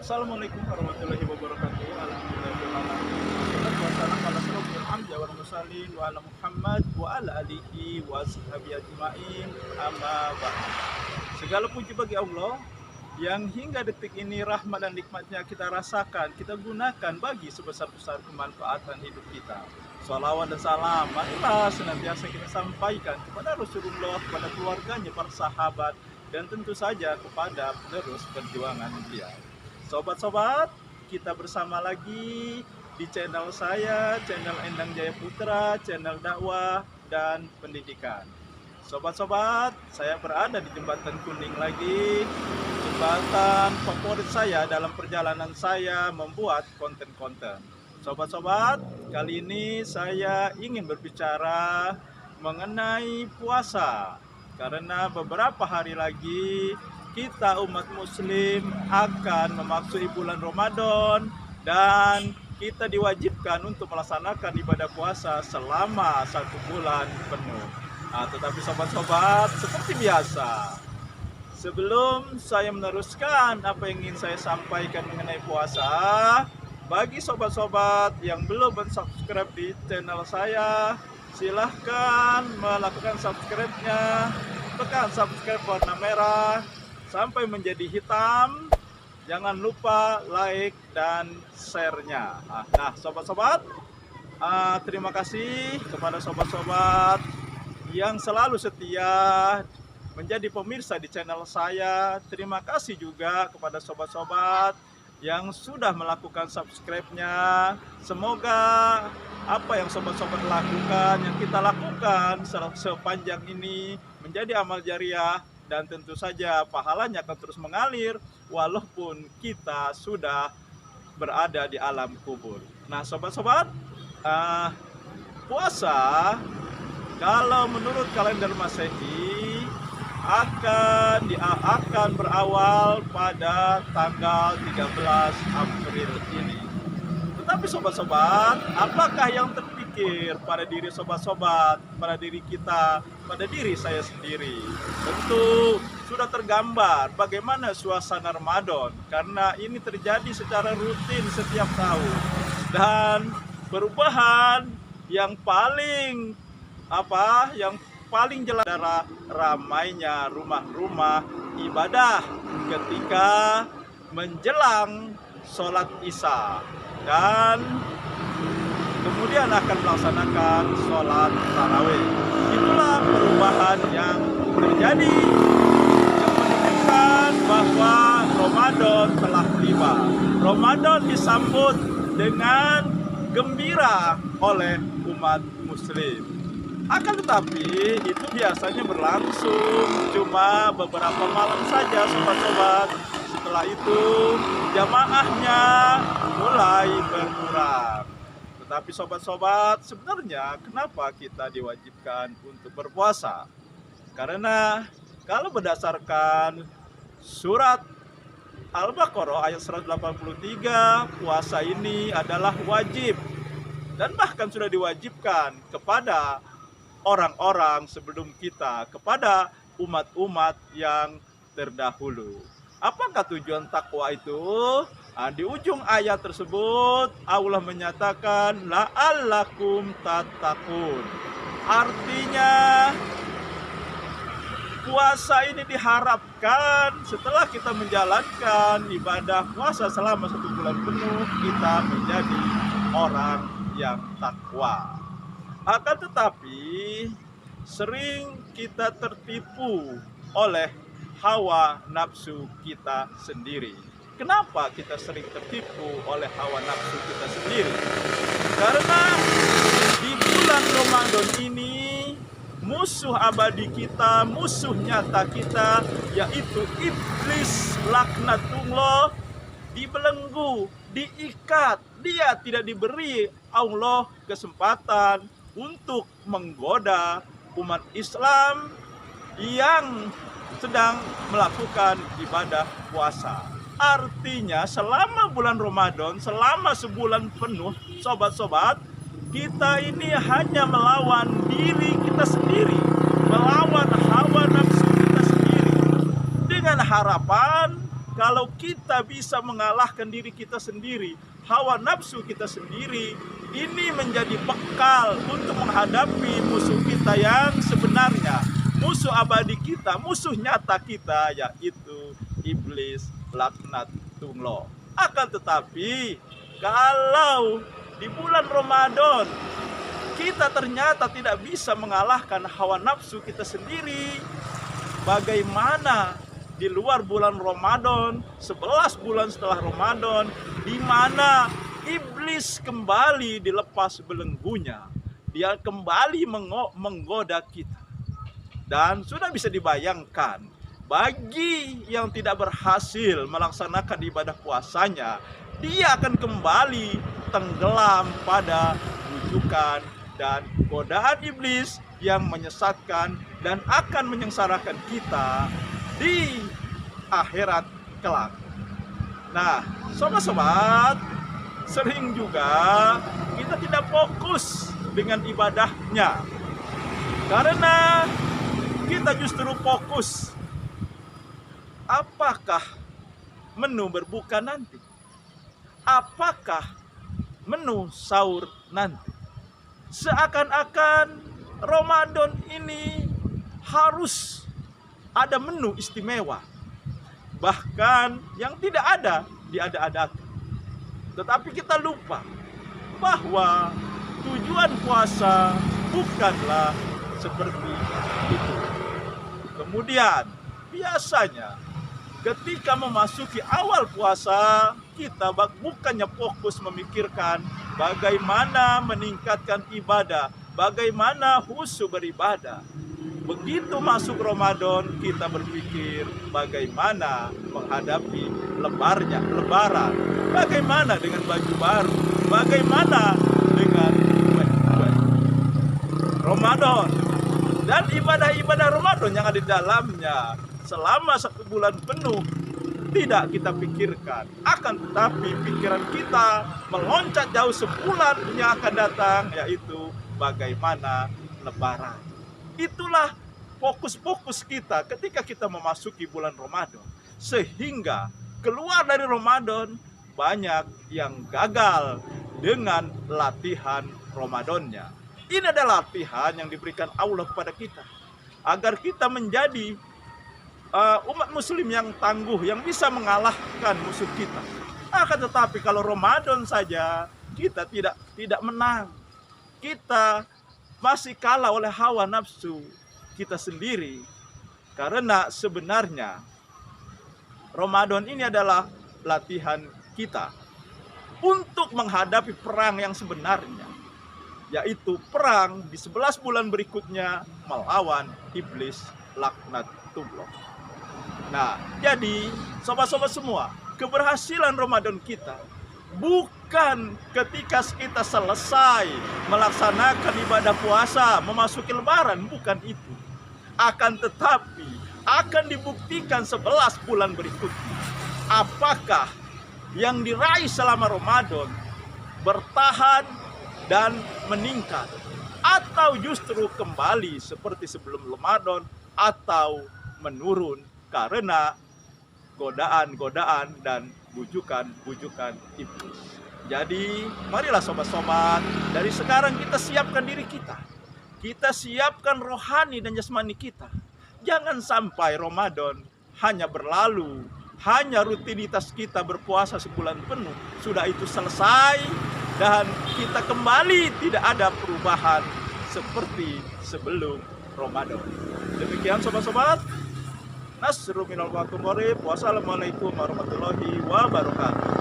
Assalamualaikum warahmatullahi wabarakatuh. Alhamdulillahirrahmanirrahim. Wassalatu wassalamu ala asyrofil anbiya'i wal mursalin wa ala Muhammad wa ala alihi wa sahbihi ajmain. Amma ba'd. Segala puji bagi Allah yang hingga detik ini rahmat dan nikmatnya kita rasakan, kita gunakan bagi sebesar-besar kemanfaatan hidup kita. Salawat dan salam marilah senantiasa kita sampaikan kepada Rasulullah, kepada keluarganya, para sahabat, dan tentu saja kepada penerus perjuangan beliau. Sobat-sobat, kita bersama lagi di channel saya, channel Endang Jaya Putra, channel dakwah dan pendidikan. Sobat-sobat, saya berada di Jembatan Kuning lagi, jembatan favorit saya dalam perjalanan saya membuat konten-konten. Sobat-sobat, kali ini saya ingin berbicara mengenai puasa, karena beberapa hari lagi kita umat muslim akan memasuki bulan Ramadan dan kita diwajibkan untuk melaksanakan ibadah puasa selama 1 bulan penuh. Tetapi sobat-sobat, seperti biasa, sebelum saya meneruskan apa yang ingin saya sampaikan mengenai puasa, bagi sobat-sobat yang belum subscribe di channel saya, silahkan melakukan subscribe-nya, tekan subscribe warna merah sampai menjadi hitam. Jangan lupa like dan share-nya. Nah, sobat-sobat, terima kasih kepada sobat-sobat yang selalu setia menjadi pemirsa di channel saya. Terima kasih juga kepada sobat-sobat yang sudah melakukan subscribe-nya. Semoga apa yang sobat-sobat lakukan, yang kita lakukan sepanjang ini menjadi amal jariah, dan tentu saja pahalanya akan terus mengalir walaupun kita sudah berada di alam kubur. Nah, sobat-sobat, puasa kalau menurut kalender Masehi akan berawal pada tanggal 13 April ini. Tetapi sobat-sobat, apakah yang terpikir pada diri sobat-sobat, pada diri kita, pada diri saya sendiri? Tentu sudah tergambar bagaimana suasana Ramadan, karena ini terjadi secara rutin setiap tahun. Dan perubahan yang paling jelas adalah ramainya rumah-rumah ibadah ketika menjelang sholat Isya, dan kemudian akan melaksanakan sholat tarawih. Itulah perubahan yang terjadi, yang menunjukkan bahwa Ramadan telah tiba. Ramadan disambut dengan gembira oleh umat muslim. Akan tetapi itu biasanya berlangsung cuma beberapa malam saja, sobat-sobat. Setelah itu jamaahnya mulai berkurang. Tetapi sobat-sobat, sebenarnya kenapa kita diwajibkan untuk berpuasa? Karena kalau berdasarkan surat Al-Baqarah ayat 183, puasa ini adalah wajib dan bahkan sudah diwajibkan kepada orang-orang sebelum kita, kepada umat-umat yang terdahulu. Apakah tujuan takwa itu? Di ujung ayat tersebut Allah menyatakan la'allakum tattaqun. Artinya puasa ini diharapkan setelah kita menjalankan ibadah puasa selama 1 bulan penuh, kita menjadi orang yang takwa. Akan tetapi sering kita tertipu oleh hawa nafsu kita sendiri. Kenapa kita sering tertipu oleh hawa nafsu kita sendiri? Karena di bulan Ramadan ini musuh abadi kita, musuh nyata kita, yaitu iblis laknatullah, dibelenggu, diikat. Dia tidak diberi Allah kesempatan untuk menggoda umat Islam yang sedang melakukan ibadah puasa. Artinya selama bulan Ramadan, selama sebulan penuh, sobat-sobat, kita ini hanya melawan diri kita sendiri, melawan hawa nafsu kita sendiri, dengan harapan Kalau kita bisa mengalahkan diri kita sendiri, hawa nafsu kita sendiri, ini menjadi bekal untuk menghadapi musuh kita yang sebenarnya, musuh abadi kita, musuh nyata kita, yaitu iblis laknatullah. Akan tetapi kalau di bulan Ramadan kita ternyata tidak bisa mengalahkan hawa nafsu kita sendiri, bagaimana di luar bulan Ramadan, 11 bulan setelah Ramadan, di mana iblis kembali dilepas belenggunya, dia kembali menggoda kita. Dan sudah bisa dibayangkan, bagi yang tidak berhasil melaksanakan ibadah puasanya, dia akan kembali tenggelam pada bujukan dan godaan iblis yang menyesatkan dan akan menyengsarakan kita di akhirat kelak. Nah, sobat-sobat, sering juga kita tidak fokus dengan ibadahnya, karena kita justru fokus apakah menu berbuka nanti, apakah menu sahur nanti. Seakan-akan Ramadan ini harus ada menu istimewa, bahkan yang tidak ada diada-adakan. Tetapi kita lupa bahwa tujuan puasa bukanlah seperti itu. Kemudian biasanya ketika memasuki awal puasa, kita bukannya fokus memikirkan bagaimana meningkatkan ibadah, bagaimana khusyuk beribadah. Begitu masuk Ramadan, kita berpikir bagaimana menghadapi lebaran, bagaimana dengan baju baru, bagaimana dengan Ramadan dan ibadah-ibadah Ramadan yang ada di dalamnya selama 1 bulan penuh tidak kita pikirkan. Akan tetapi pikiran kita meloncat jauh sebulan yang akan datang, yaitu bagaimana lebaran. Itulah fokus-fokus kita ketika kita memasuki bulan Ramadan. Sehingga keluar dari Ramadan banyak yang gagal dengan latihan Ramadannya. Ini adalah latihan yang diberikan Allah kepada kita agar kita menjadi umat muslim yang tangguh, yang bisa mengalahkan musuh kita. Akan tetapi kalau Ramadan saja kita tidak menang, kita masih kalah oleh hawa nafsu kita sendiri. Karena sebenarnya Ramadan ini adalah latihan kita untuk menghadapi perang yang sebenarnya, yaitu perang di 11 bulan berikutnya melawan iblis laknatullah. Nah, jadi sobat-sobat semua, keberhasilan Ramadan kita bukan ketika kita selesai melaksanakan ibadah puasa, memasuki lebaran, bukan itu. Akan tetapi akan dibuktikan 11 bulan berikutnya. Apakah yang diraih selama Ramadan bertahan dan meningkat, atau justru kembali seperti sebelum Ramadan, atau menurun karena godaan-godaan dan bujukan-bujukan iblis. Jadi marilah sobat-sobat, dari sekarang kita siapkan diri kita. Kita siapkan rohani dan jasmani kita. Jangan sampai Ramadan hanya berlalu, hanya rutinitas kita berpuasa sebulan penuh, sudah itu selesai dan kita kembali tidak ada perubahan seperti sebelum Ramadan. Demikian sobat-sobat. Nasru minal waqtu qarib. Wassalamualaikum warahmatullahi wabarakatuh.